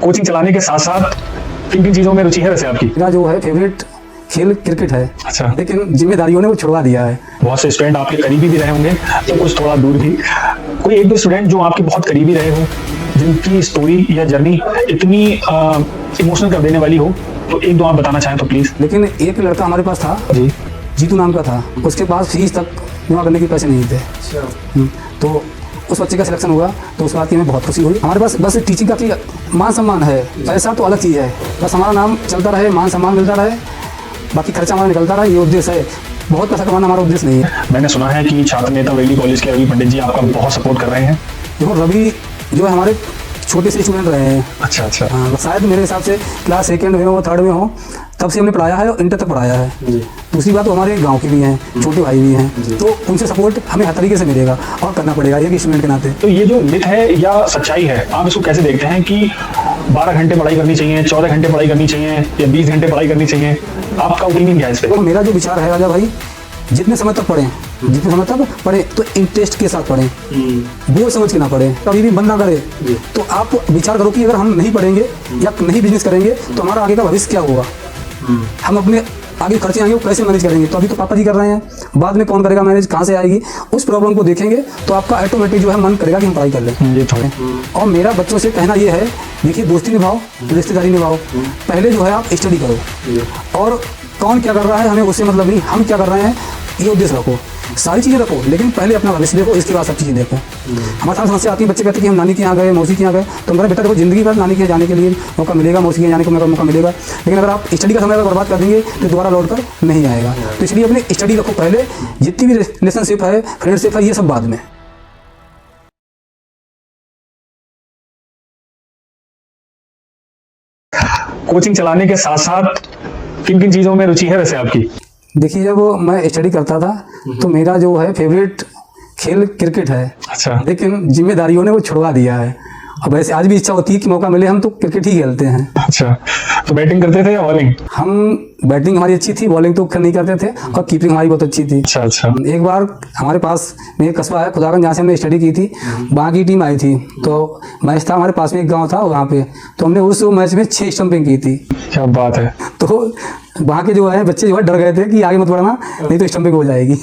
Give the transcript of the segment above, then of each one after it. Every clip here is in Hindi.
कोचिंग चलाने के साथ साथ किन किन चीजों में रुचि है वैसे आपकी? मेरा जो है फेवरेट खेल क्रिकेट है। अच्छा। लेकिन जिम्मेदारियों ने वो छुड़वा दिया है। बहुत से स्टूडेंट आपके करीबी भी रहे होंगे तो कुछ थोड़ा दूर भी। कोई एक दो स्टूडेंट जो आपके बहुत करीबी रहे हो, जिनकी स्टोरी या जर्नी इतनी इमोशनल कर देने वाली हो, तो एक दो आप बताना चाहें तो प्लीज। लेकिन एक लड़का हमारे पास था जी। जीतू नाम का था, उसके पास फीस तक जमा करने के पैसे नहीं थे। तो उस बच्चे का सिलेक्शन हुआ तो उस बात की हमें बहुत खुशी हुई। हमारे पास बस टीचिंग का कि मान सम्मान है, पैसा तो अलग चीज़ है, बस हमारा नाम चलता रहे, मान सम्मान मिलता रहे, बाकी खर्चा हमारा निकलता रहे, ये उद्देश्य है। बहुत पैसा कमाना हमारा उद्देश्य नहीं है। मैंने सुना है कि छात्र नेता वेली कॉलेज के रवि पंडित जी आपका बहुत सपोर्ट कर रहे हैं। देखो रवि जो है हमारे छोटे से स्टूडेंट रहे हैं। अच्छा अच्छा। हाँ, शायद मेरे हिसाब से क्लास सेकंड में हो, थर्ड में हो, तब से हमने पढ़ाया है और इंटर तक पढ़ाया है। दूसरी बात तो हमारे गांव के भी हैं, छोटे भाई भी हैं, तो उनसे सपोर्ट हमें हर तरीके से मिलेगा और करना पड़ेगा एक स्टूडेंट के नाते। तो ये जो मिथ है या सच्चाई है, आप इसको कैसे देखते हैं कि 12 घंटे पढ़ाई करनी चाहिए, 14 घंटे पढ़ाई करनी चाहिए या 20 घंटे पढ़ाई करनी चाहिए? आपका ओपिनियन क्या है इस पे? तो मेरा जो विचार है राजा भाई, जितने समय तक पढ़ें, जितने समय तक पढ़ें तो इंटरेस्ट के साथ पढ़ें, बोझ समझ के ना पढ़ें, कभी भी बंद ना करें। तो आप विचार करो कि अगर हम नहीं पढ़ेंगे या नहीं बिजनेस करेंगे तो हमारा आगे का भविष्य क्या होगा, हम अपने आगे खर्चे आएंगे वो कैसे मैनेज करेंगे। तो अभी तो पापा जी कर रहे हैं, बाद में कौन करेगा मैनेज, कहाँ से आएगी, उस प्रॉब्लम को देखेंगे तो आपका ऑटोमेटिक जो है मन करेगा कि हम पढ़ाई कर लें। ये थोड़े और मेरा बच्चों से कहना ये है, देखिए दोस्ती निभाओ, रिश्तेदारी निभाओ, पहले जो है आप स्टडी करो और कौन क्या कर रहा है हमें उससे मतलब नहीं, हम क्या कर रहे हैं ये उद्देश्य रखो, सारी चीज़ें रखो, लेकिन पहले अपना भविष्य देखो, इसके बाद सब चीज़ें देखो। हमारे साथ समस्या आती है, बच्चे कहते हैं कि हम नानी के यहाँ गए, मौसी के यहाँ गए, तो मेरा बेटा देखो जिंदगी भर नानी के यहाँ जाने के लिए मौका मिलेगा, मौसी के यहाँ जाने का मौका मिलेगा, लेकिन अगर आप स्टडी का समय अगर बर्बाद कर देंगे तो दोबारा लौट कर नहीं आएगा। तो इसलिए अपने स्टडी रखो पहले, जितनी भी रिलेशनशिप है, फ्रेंडशिप है, ये सब बाद में। कोचिंग चलाने के साथ साथ किन किन चीजों में रुचि है वैसे आपकी? देखिए जब मैं स्टडी करता था तो मेरा जो है फेवरेट खेल क्रिकेट है। अच्छा। लेकिन जिम्मेदारियों ने वो छुड़वा दिया है। अब वैसे आज भी इच्छा होती है कि मौका मिले हम तो क्रिकेट ही खेलते हैं। अच्छा, तो बैटिंग करते थे या बॉलिंग? हम बैटिंग हमारी अच्छी थी, बॉलिंग तो नहीं करते थे, और कीपिंग हमारी बहुत अच्छी थी। अच्छा अच्छा। एक बार हमारे पास में एक कस्बा है खुदागंज, जहाँ से हमने स्टडी की थी, वहाँ की टीम आई थी, तो मैच था हमारे पास में, एक गाँव था वहाँ पे, तो हमने उस मैच में 6 स्टंपिंग की थी। क्या बात है। तो वहाँ के जो है बच्चे जो है डर गए थे कि आगे मत बढ़ना, नहीं तो स्टंपिंग हो जाएगी।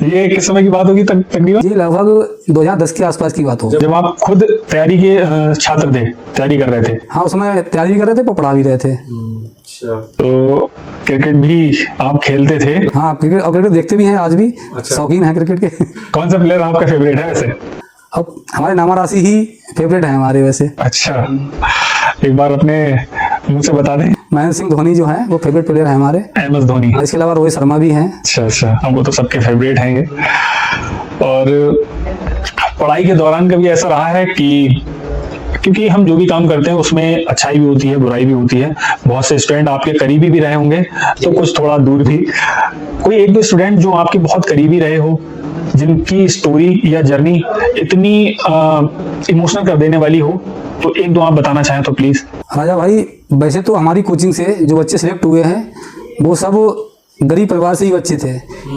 ये किस समय की बात होगी तकरीबन? ये लगभग 2010 के आसपास की बात हो। जब आप खुद तैयारी के छात्र थे, तैयारी कर रहे थे? हाँ, उस समय तैयारी भी कर रहे थे, पढ़ा भी रहे थे। तो क्रिकेट भी आप खेलते थे? हाँ, क्रिकेट और क्रिकेट देखते भी हैं, आज भी शौकीन हैं क्रिकेट के। कौन सा प्लेयर आपका फेवरेट है वैसे? अब हमारे नामा राशि ही फेवरेट है हमारे वैसे। अच्छा, एक बार अपने मुंह से बता दें। महेंद्र सिंह धोनी जो है वो फेवरेट प्लेयर है हमारे। MS धोनी। इसके अलावा रोहित शर्मा भी हैं। अच्छा अच्छा, हमको तो सबके फेवरेट हैं ये। और पढ़ाई के दौरान कभी ऐसा रहा है कि, क्योंकि हम जो भी काम करते हैं उसमें अच्छाई भी होती है, बुराई भी होती है, बहुत से स्टूडेंट आपके करीबी भी रहे होंगे तो कुछ थोड़ा दूर भी। कोई एक दो स्टूडेंट जो आपके बहुत करीबी रहे हो, जिनकी स्टोरी या जर्नी इतनी इमोशनल कर देने वाली हो, तो एक दो आप बताना चाहें तो प्लीज। राजा भाई, वैसे तो हमारी कोचिंग से जो बच्चे सिलेक्ट हुए हैं वो सब गरीब परिवार से ही बच्चे थे,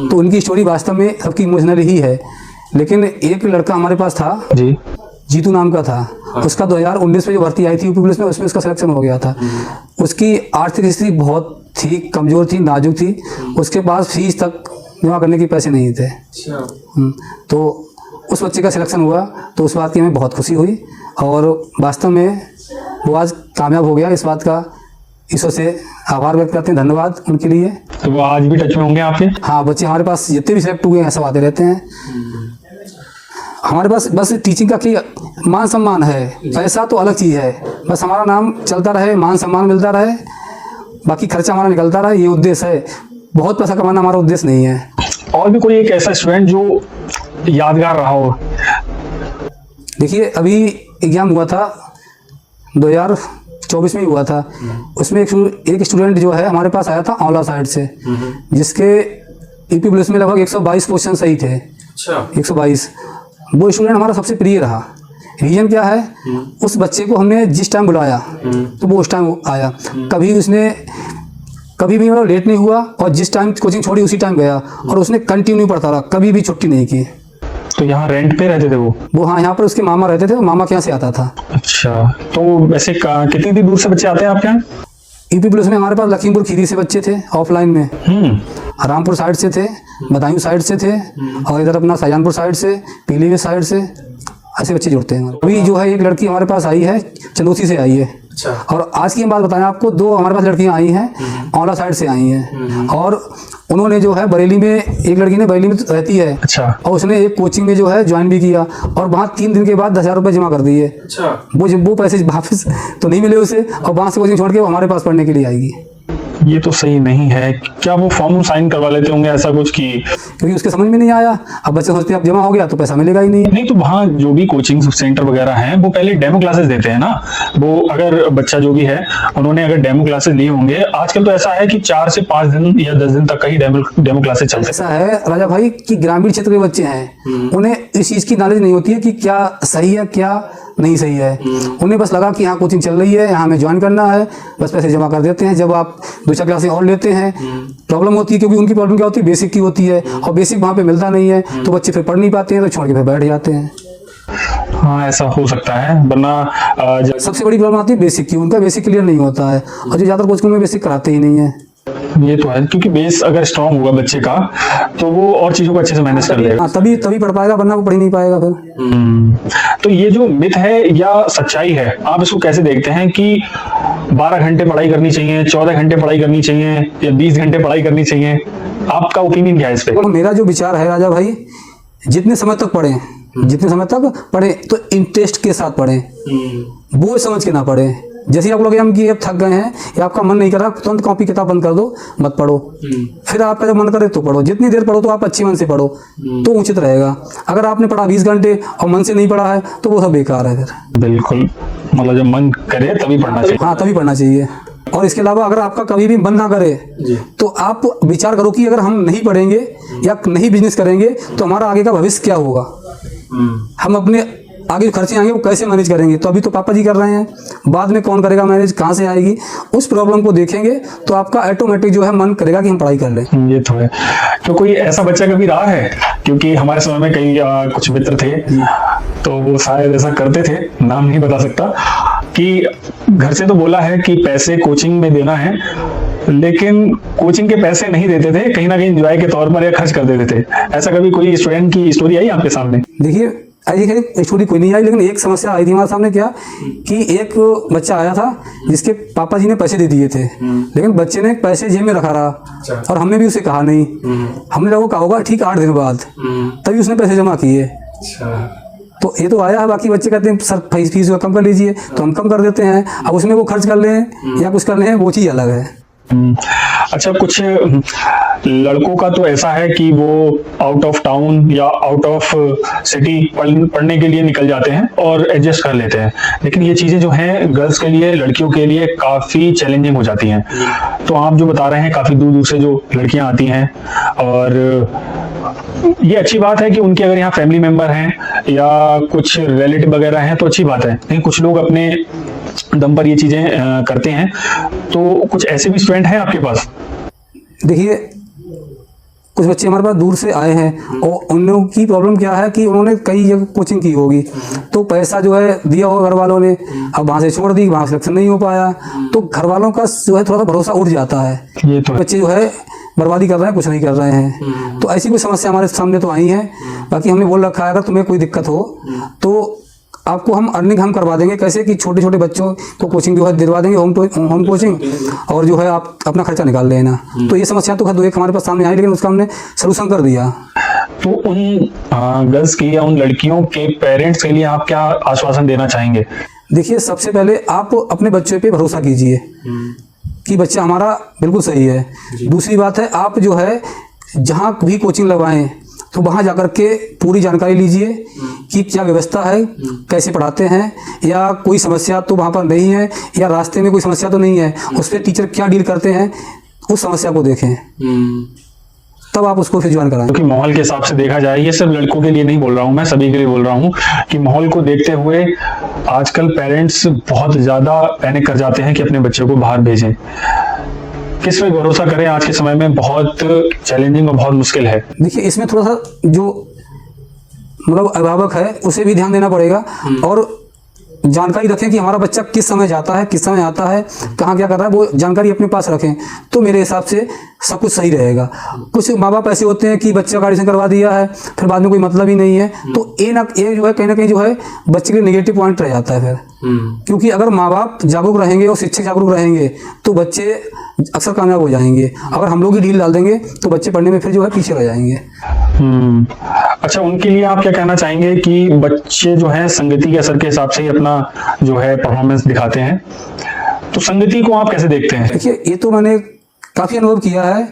तो उनकी स्टोरी वास्तव में सबकी इमोशनल ही है। लेकिन एक लड़का हमारे पास था जी, जीतू नाम का था, उसका 2019 में जो भर्ती आई थी यूपी पुलिस में, उसमें उसका सिलेक्शन हो गया था। उसकी आर्थिक स्थिति बहुत थी, कमजोर थी, नाजुक थी, उसके पास फीस तक जमा करने के पैसे नहीं थे। तो उस बच्चे का सिलेक्शन हुआ तो उस बात की हमें बहुत खुशी हुई, और वास्तव में वो आज कामयाब हो गया। इस बात का ईश्वर से आभार व्यक्त करते हैं, धन्यवाद उनके लिए। तो वो आज भी टच में होंगे आपके? हाँ, बच्चे हमारे पास जितने भी सिलेक्ट हुए हैं सब आते रहते हैं हमारे पास। बस टीचिंग का कि मान सम्मान है, पैसा तो अलग चीज़ है, बस हमारा नाम चलता रहे, मान सम्मान मिलता रहे, बाकी खर्चा हमारा निकलता रहे, ये उद्देश्य है। बहुत पैसा कमाना हमारा उद्देश्य नहीं है। और भी कोई एक ऐसा स्टूडेंट जो यादगार रहा हो? देखिए अभी एग्जाम हुआ था 2024 में ही हुआ था, उसमें एक स्टूडेंट जो है हमारे पास आया था औला साइड से, जिसके यूपी पुलिस में लगभग 122 क्वेश्चन सही थे। अच्छा। 122। वो स्टूडेंट हमारा सबसे प्रिय रहा। रीजन क्या है, उस बच्चे को हमने जिस टाइम बुलाया तो वो उस टाइम आया, कभी भी मतलब लेट नहीं हुआ, और जिस टाइम कोचिंग छोड़ी उसी टाइम गया, और उसने कंटिन्यू पढ़ता रहा, कभी भी छुट्टी नहीं की। तो तो यहाँ रेंट पे रहते थे वो? हाँ, यहाँ पर उसके मामा रहते थे, मामा के यहाँ से आता था। अच्छा, तो वैसे कितनी देर दूर से बच्चे आते हैं आपके यहाँ? यूपी पुलिस में हमारे पास लखीमपुर खीरी से बच्चे थे ऑफलाइन में, रामपुर साइड से थे, बदायूं साइड से थे, और इधर अपना शाहजहानपुर साइड से, पीलीभीत साइड से, ऐसे बच्चे जुड़ते हैं। अभी जो है एक लड़की हमारे पास आई है, चंदौसी से आई है। अच्छा। और आज की हम बात बताएं आपको, 2 हमारे पास लड़कियां आई हैं, औला साइड से आई हैं, और उन्होंने जो है बरेली में, एक लड़की ने बरेली में रहती है। अच्छा। और उसने एक कोचिंग में जो है ज्वाइन भी किया, और वहाँ 3 दिन के बाद 10,000 रुपये जमा कर दिए। अच्छा। वो पैसे वापस तो नहीं मिले उसे, और वहाँ से कोचिंग छोड़ के वो हमारे पास पढ़ने के लिए आएगी। ये तो सही नहीं है। क्या वो फॉर्म साइन करवा लेते होंगे ऐसा कुछ कि? क्योंकि उसके समझ में नहीं आया। अब बच्चे सोचते हैं अब जमा हो गया तो पैसा मिलेगा ही नहीं। नहीं, तो वहाँ जो भी कोचिंग सेंटर वगैरह हैं वो पहले डेमो क्लासेस देते हैं ना। वो अगर बच्चा जो भी है उन्होंने अगर डेमो क्लासेस लिए होंगे, आजकल तो ऐसा है कि 4 से 5 दिन या 10 दिन तक का ही डेमो क्लासेस चलते हैं। ऐसा है राजा भाई कि ग्रामीण क्षेत्र के बच्चे हैं, उन्हें इस चीज़ की नॉलेज नहीं होती है कि क्या सही है क्या नहीं सही है। उन्हें बस लगा कि यहाँ कोचिंग चल रही है, यहाँ हमें ज्वाइन करना है, बस पैसे जमा कर देते हैं। जब आप 2-4 क्लासें और लेते हैं, प्रॉब्लम होती है, क्योंकि उनकी प्रॉब्लम क्या होती है, बेसिक की होती है, और बेसिक वहाँ पे मिलता नहीं है, तो बच्चे फिर पढ़ नहीं पाते हैं, तो छोड़ के फिर बैठ जाते हैं। हाँ, ऐसा हो सकता है। वरना सबसे बड़ी प्रॉब्लम आती है बेसिक की, उनका बेसिक क्लियर नहीं होता है, और जो ज़्यादातर कोचिंग में बेसिक कराते ही नहीं है। ये तो है, क्योंकि बेस अगर स्ट्रांग होगा बच्चे का तो वो और चीजों को अच्छे से मैनेज कर लेगा। हाँ, तभी पढ़ पाएगा, वरना वो पढ़ ही नहीं पाएगा फिर। तो ये जो मिथ है या सच्चाई है, आप इसको कैसे देखते हैं कि 12 घंटे पढ़ाई करनी चाहिए, 14 घंटे पढ़ाई करनी चाहिए, या 20 घंटे पढ़ाई करनी चाहिए? आपका ओपिनियन क्या है इस पे? तो मेरा जो विचार है राजा भाई, जितने समय तक पढ़ें तो इंटरेस्ट के साथ पढ़ें, बोझ समझ के ना पढ़ें। जैसे आप लोग हम कि अब थक गए हैं या आपका मन नहीं कर रहा, तुरंत कॉपी किताब बंद कर दो, मत पढ़ो। फिर आपका जब मन करे तो पढ़ो, जितनी देर पढ़ो तो आप अच्छे मन से पढ़ो तो उचित रहेगा। अगर आपने पढ़ा 20 घंटे और मन से नहीं पढ़ा है तो वो सब बेकार है फिर। बिल्कुल, मतलब जब मन करे तभी पढ़ना चाहिए। हाँ, तभी पढ़ना चाहिए। और इसके अलावा अगर आपका कभी भी मन ना करे तो आप विचार करो कि अगर हम नहीं पढ़ेंगे या नहीं बिजनेस करेंगे तो हमारा आगे का भविष्य क्या होगा, हम अपने आगे जो खर्चे आएंगे वो कैसे मैनेज करेंगे। तो अभी तो पापा जी कर रहे हैं, बाद में कौन करेगा मैनेज, कहाँ से आएगी, उस प्रॉब्लम को देखेंगे तो आपका ऑटोमेटिक जो है मन करेगा कि हम पढ़ाई कर लें। ये तो है। तो कोई ऐसा बच्चा कभी रहा है, क्योंकि हमारे समय में कई कुछ मित्र थे तो वो शायद ऐसा करते थे, नाम नहीं बता सकता, कि घर से तो बोला है कि पैसे कोचिंग में देना है, लेकिन कोचिंग के पैसे नहीं देते थे, कहीं ना कहीं एंजॉय के तौर पर या खर्च कर देते थे। ऐसा कभी कोई स्टूडेंट की स्टोरी आई आपके सामने? देखिए, ऐसी स्टोरी कोई नहीं आई, लेकिन एक समस्या आई थी हमारे सामने। क्या कि एक बच्चा आया था जिसके पापा जी ने पैसे दे दिए थे, लेकिन बच्चे ने पैसे जेब में रखा रहा, और हमने भी उसे कहा नहीं। हमने लोगों कहा होगा ठीक 8 दिन बाद, तभी उसने पैसे जमा किए। तो ये तो आया है। बाकी बच्चे कहते हैं सर फीस कम कर लीजिए, तो हम कम कर देते हैं। अब उसमें वो खर्च कर लें या कुछ कर लें, वो चीज़ अलग है। अच्छा, कुछ लड़कों का तो ऐसा है कि वो आउट ऑफ टाउन या आउट ऑफ सिटी पढ़ने के लिए निकल जाते हैं और एडजस्ट कर लेते हैं, लेकिन ये चीजें जो हैं गर्ल्स के लिए, लड़कियों के लिए काफी चैलेंजिंग हो जाती हैं। तो आप जो बता रहे हैं काफी दूर दूर से जो लड़कियां आती हैं, और ये अच्छी बात है कि उनके अगर यहाँ फैमिली मेंबर हैं या कुछ रिलेटिव वगैरह हैं तो अच्छी बात है, लेकिन कुछ लोग अपने दम पर ये चीजें करते हैं। तो कुछ ऐसे भी स्टूडेंट हैं आपके पास? देखिए, कुछ बच्चे हमारे पास दूर से आए हैं, और उन लोगों की प्रॉब्लम क्या है कि उन्होंने कई जगह कोचिंग की होगी, तो पैसा जो है दिया होगा घर वालों ने, अब वहाँ से छोड़ दी, वहाँ सिलेक्शन नहीं हो पाया, तो घर वालों का जो है थोड़ा सा भरोसा उठ जाता है। ये तो बच्चे जो है बर्बादी कर रहे हैं, कुछ नहीं कर रहे हैं। तो ऐसी कोई समस्या हमारे सामने तो आई है। बाकी हमने बोल रखा है अगर तुम्हें कोई दिक्कत हो तो आपको हम अर्निंग हम करवा देंगे। कैसे कि छोटे छोटे बच्चों को कोचिंग जो है दिलवा देंगे, होम कोचिंग, और जो है आप अपना खर्चा निकाल लेना। तो ये समस्या तो एक हमारे पास सामने आई, लेकिन उसका हमने सलूशन कर दिया। तो उन गर्ल्स की या उन लड़कियों के पेरेंट्स के लिए आप क्या आश्वासन देना चाहेंगे? देखिए, सबसे पहले आप अपने बच्चे पे भरोसा कीजिए कि बच्चा हमारा बिल्कुल सही है। दूसरी बात है, आप जो है जहाँ भी कोचिंग लगवाएं तो वहाँ जाकर के पूरी जानकारी लीजिए कि क्या व्यवस्था है, कैसे पढ़ाते हैं, या कोई समस्या तो वहाँ पर नहीं है, या रास्ते में कोई समस्या तो नहीं है, उस पर टीचर क्या डील करते हैं, उस समस्या को देखें, तब आप उसको फिर ज्वाइन कराएं। क्योंकि माहौल के हिसाब से देखा जाए, ये सिर्फ लड़कों के लिए नहीं बोल रहा हूँ, मैं सभी के लिए बोल रहा हूँ कि माहौल को देखते हुए आजकल पेरेंट्स बहुत ज्यादा पैनिक कर जाते हैं कि अपने बच्चों को बाहर भेजें। किस पे भरोसा करें? आज के समय में बहुत चैलेंजिंग और बहुत मुश्किल है। देखिए, इसमें थोड़ा सा जो मतलब अभिभावक है उसे भी ध्यान देना पड़ेगा और जानकारी रखें कि हमारा बच्चा किस समय जाता है, किस समय आता है, कहाँ क्या कर रहा है, वो जानकारी अपने पास रखें तो मेरे हिसाब से सब कुछ सही रहेगा। कुछ माँ बाप ऐसे होते हैं कि बच्चा का एडमिशन करवा दिया है फिर बाद में कोई मतलब ही नहीं है, तो ये जो है कहीं ना कहीं जो है बच्चे के लिए नेगेटिव पॉइंट रह जाता है फिर। क्योंकि अगर माँ बाप जागरूक रहेंगे और शिक्षक जागरूक रहेंगे तो बच्चे अक्सर कामयाब हो जाएंगे। अगर हम लोग ही ढील डाल देंगे तो बच्चे पढ़ने में फिर जो है पीछे रह जाएंगे। अच्छा, उनके लिए आप क्या कहना चाहेंगे कि बच्चे जो है संगति के असर के हिसाब से ही अपना जो है परफॉर्मेंस दिखाते हैं, तो संगति को आप कैसे देखते हैं? देखिए, ये तो मैंने काफ़ी अनुभव किया है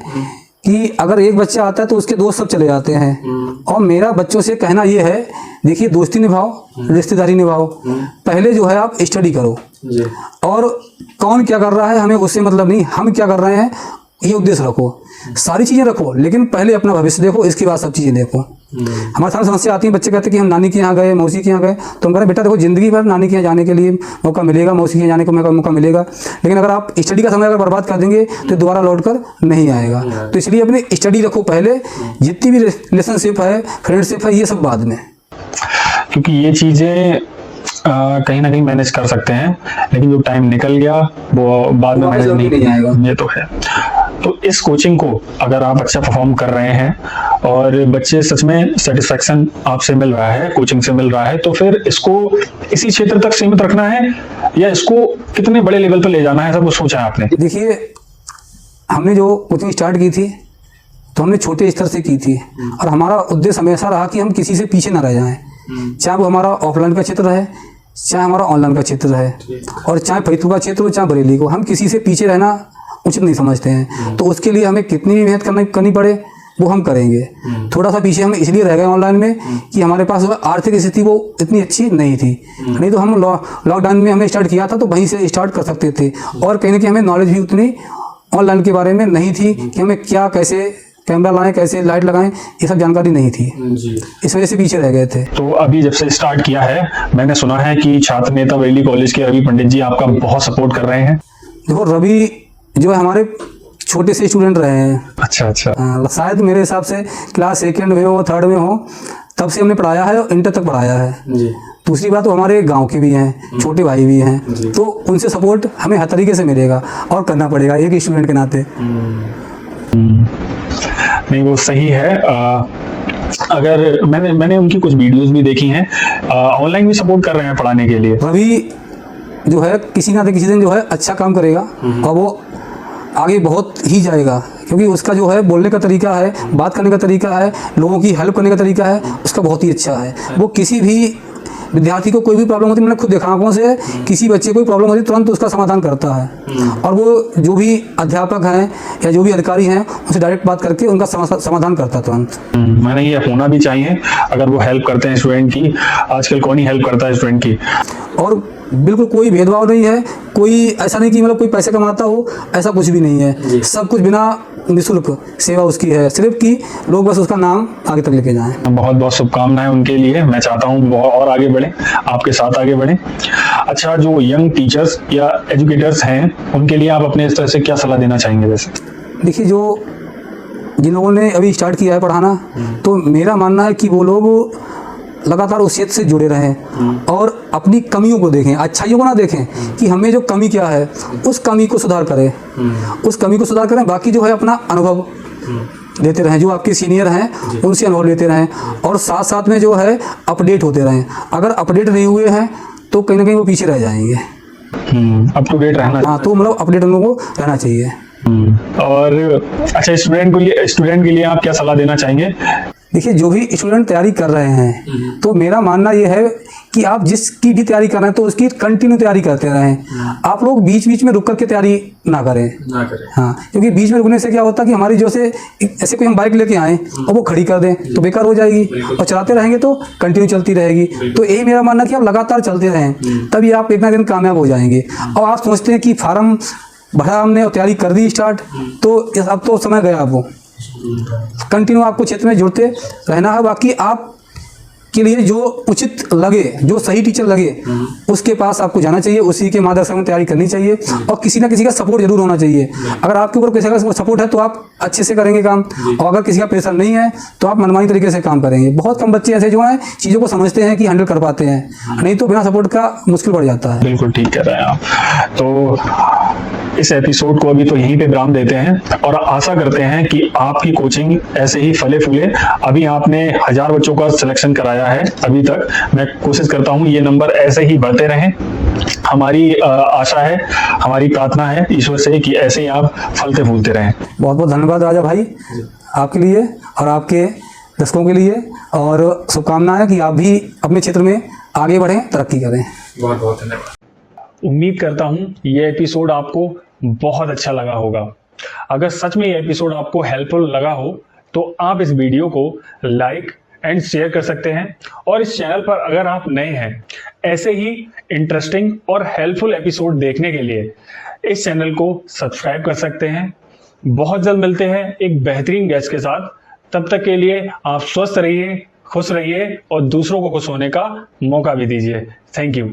कि अगर एक बच्चा आता है तो उसके दोस्त सब चले जाते हैं। और मेरा बच्चों से कहना ये है, देखिए दोस्ती निभाओ, रिश्तेदारी निभाओ, पहले जो है आप स्टडी करो और कौन क्या कर रहा है हमें उससे मतलब नहीं, हम क्या कर रहे हैं ये उद्देश्य रखो। सारी चीज़ें रखो लेकिन पहले अपना भविष्य देखो, इसके बाद सब चीज़ें देखो। हमारे साथ समस्या आती है, बच्चे कहते हैं कि हम नानी के यहाँ गए, मौसी के यहाँ गए, तो हम कह रहे बेटा देखो जिंदगी भर नानी के यहाँ जाने के लिए मौका मिलेगा, मौसी के यहाँ जाने का मौका मिलेगा, लेकिन अगर आप स्टडी का समय अगर बर्बाद कर देंगे तो दोबारा लौट कर नहीं आएगा। तो इसलिए अपनी स्टडी रखो पहले, जितनी भी रिलेशनशिप है, फ्रेंडशिप है, ये सब बाद में, क्योंकि ये चीजें कहीं ना कहीं मैनेज कर सकते हैं, लेकिन जो टाइम निकल गया वो बाद में मैनेज नहीं आएगा, ये तो है। तो इस कोचिंग को अगर आप अच्छा परफॉर्म कर रहे हैं और बच्चे सच में सेटिस्फैक्शन आपसे मिल रहा है, कोचिंग से मिल रहा है, तो फिर इसको इसी क्षेत्र तक सीमित रखना है या इसको कितने बड़े लेवल पर ले जाना है, सब कुछ सोचा है आपने? देखिए, हमने जो कोचिंग स्टार्ट की थी तो हमने छोटे स्तर से की थी और हमारा उद्देश्य हमेशा रहा कि हम किसी से पीछे ना रह जाएं, चाहे वो हमारा ऑफलाइन का क्षेत्र है, चाहे हमारा ऑनलाइन का क्षेत्र है, और चाहे फरीदपुर का क्षेत्र हो, चाहे बरेली को, हम किसी से पीछे रहना उचित नहीं समझते हैं। तो उसके लिए हमें कितनी भी मेहनत करनी पड़े वो हम करेंगे। थोड़ा सा पीछे हम इसलिए रह गए ऑनलाइन में कि हमारे पास आर्थिक स्थिति वो इतनी अच्छी नहीं थी, नहीं तो हम लॉकडाउन में हमने स्टार्ट किया था तो वहीं से स्टार्ट कर सकते थे। और कहीं ना कहीं हमें नॉलेज भी उतनी ऑनलाइन के बारे में नहीं थी कि हमें क्या कैसे कैमरा लाएं, कैसे लाइट लगाएं, ये सब जानकारी नहीं थी जी। इस वजह से पीछे रह गए थे। तो अभी जब से स्टार्ट किया है, मैंने सुना है कि छात्र नेता बरेली कॉलेज के रवि पंडित जी आपका बहुत सपोर्ट कर रहे हैं। देखो, रवि जो है हमारे छोटे से स्टूडेंट रहे हैं। अच्छा अच्छा। शायद मेरे हिसाब से क्लास सेकेंड में हो, थर्ड में हो, तब से हमने पढ़ाया है और इंटर तक पढ़ाया है जी। दूसरी बात, वो हमारे गांव के भी हैं, छोटे भाई भी हैं, तो उनसे सपोर्ट हमें हर तरीके से मिलेगा और करना पड़ेगा एक स्टूडेंट के नाते। नहीं, वो सही है। अगर मैंने उनकी कुछ वीडियोस भी देखी हैं, ऑनलाइन भी सपोर्ट कर रहे हैं पढ़ाने के लिए। रवि जो है किसी ना किसी दिन जो है अच्छा काम करेगा और वो आगे बहुत ही जाएगा, क्योंकि उसका जो है बोलने का तरीका है, बात करने का तरीका है, लोगों की हेल्प करने का तरीका है, उसका बहुत ही अच्छा है। वो किसी भी विद्यार्थी को कोई भी प्रॉब्लम होती है, मैंने खुद देखा आंखों से, किसी बच्चे को कोई प्रॉब्लम होती है तुरंत उसका समाधान करता है। और वो जो भी अध्यापक हैं या जो भी अधिकारी हैं उनसे डायरेक्ट बात करके उनका समाधान करता है तुरंत। मैंने ये होना भी चाहिए, अगर वो हेल्प करते हैं स्टूडेंट की। आजकल कौन ही हेल्प करता है स्टूडेंट की। और बिल्कुल कोई भेदभाव नहीं है, कोई ऐसा नहीं कि मतलब कोई पैसे कमाता हो, ऐसा कुछ भी नहीं है। सब कुछ बिना निःशुल्क सेवा उसकी है, सिर्फ कि लोग बस उसका नाम आगे तक लेके जाएं। बहुत बहुत शुभकामनाएं उनके लिए। मैं चाहता हूँ और आगे बढ़े, आपके साथ आगे बढ़े। अच्छा, जो यंग टीचर्स या एजुकेटर्स हैं उनके लिए आप अपने इस तरह से क्या सलाह देना चाहेंगे? वैसे देखिए, जिन लोगों ने अभी स्टार्ट किया है पढ़ाना, तो मेरा मानना है कि वो लोग लगातार उस क्षेत्र से जुड़े रहें और अपनी कमियों को देखें, अच्छाइयों को ना देखें कि हमें जो कमी क्या है उस कमी को सुधार करें, उस कमी को सुधार करें। बाकी जो है अपना अनुभव लेते रहें, जो आपके सीनियर हैं उनसे अनुभव लेते रहें और साथ साथ में जो है अपडेट होते रहें। अगर अपडेट नहीं हुए हैं तो कहीं ना कहीं वो पीछे रह जाएंगे। अप टू डेट रहना। हाँ, तो मतलब अपडेट उन लोगों को रहना चाहिए। और अच्छा, स्टूडेंट के लिए आप क्या सलाह देना चाहेंगे? देखिए, जो भी स्टूडेंट तैयारी कर रहे हैं तो मेरा मानना ये है कि आप जिसकी भी तैयारी कर रहे हैं तो उसकी कंटिन्यू तैयारी करते रहें। आप लोग बीच बीच में रुक कर के तैयारी ना करें। हाँ, क्योंकि बीच में रुकने से क्या होता है कि हमारी ऐसे कोई हम बाइक लेके आए और वो खड़ी कर दें तो बेकार हो जाएगी, और चलाते रहेंगे तो कंटिन्यू चलती रहेगी। तो यही मेरा मानना है कि आप लगातार चलते रहें, तभी आप एक ना दिन कामयाब हो जाएंगे। और आप सोचते हैं कि फार्म भरा हमने और तैयारी कर दी स्टार्ट, तो अब तो समय गया। वो कंटिन्यू आपको क्षेत्र में जुड़ते रहना है। बाकी आप के लिए जो उचित लगे, जो सही टीचर लगे, उसके पास आपको जाना चाहिए, उसी के मार्गदर्शन में तैयारी करनी चाहिए और किसी ना किसी का सपोर्ट जरूर होना चाहिए। अगर आपके ऊपर किसी का सपोर्ट है तो आप अच्छे से करेंगे काम, और अगर किसी का प्रेशर नहीं है तो आप मनमानी तरीके से काम करेंगे। बहुत कम बच्चे ऐसे जो हैं चीज़ों को समझते हैं कि हैंडल कर पाते हैं, नहीं तो बिना सपोर्ट का मुश्किल बढ़ जाता है। बिल्कुल ठीक कह रहे हैं आप। तो इस एपिसोड को अभी तो यहीं पे विराम देते हैं और आशा करते हैं कि आपकी कोचिंग ऐसे ही फले फूले। अभी आपने 1000 बच्चों का सिलेक्शन कराया है अभी तक, मैं कोशिश करता हूँ ये नंबर ऐसे ही बढ़ते रहें। हमारी आशा है, हमारी प्रार्थना है ईश्वर से कि ऐसे ही आप फलते फूलते रहें। बहुत बहुत धन्यवाद राजा भाई आपके लिए और आपके दर्शकों के लिए, और शुभकामनाएं है कि आप भी अपने क्षेत्र में आगे बढ़ें, तरक्की करें। बहुत बहुत धन्यवाद। उम्मीद करता हूं ये एपिसोड आपको बहुत अच्छा लगा होगा। अगर सच में ये एपिसोड आपको हेल्पफुल लगा हो तो आप इस वीडियो को लाइक एंड शेयर कर सकते हैं, और इस चैनल पर अगर आप नए हैं ऐसे ही इंटरेस्टिंग और हेल्पफुल एपिसोड देखने के लिए इस चैनल को सब्सक्राइब कर सकते हैं। बहुत जल्द मिलते हैं एक बेहतरीन गेस्ट के साथ। तब तक के लिए आप स्वस्थ रहिए, खुश रहिए और दूसरों को खुश होने का मौका भी दीजिए। Thank you.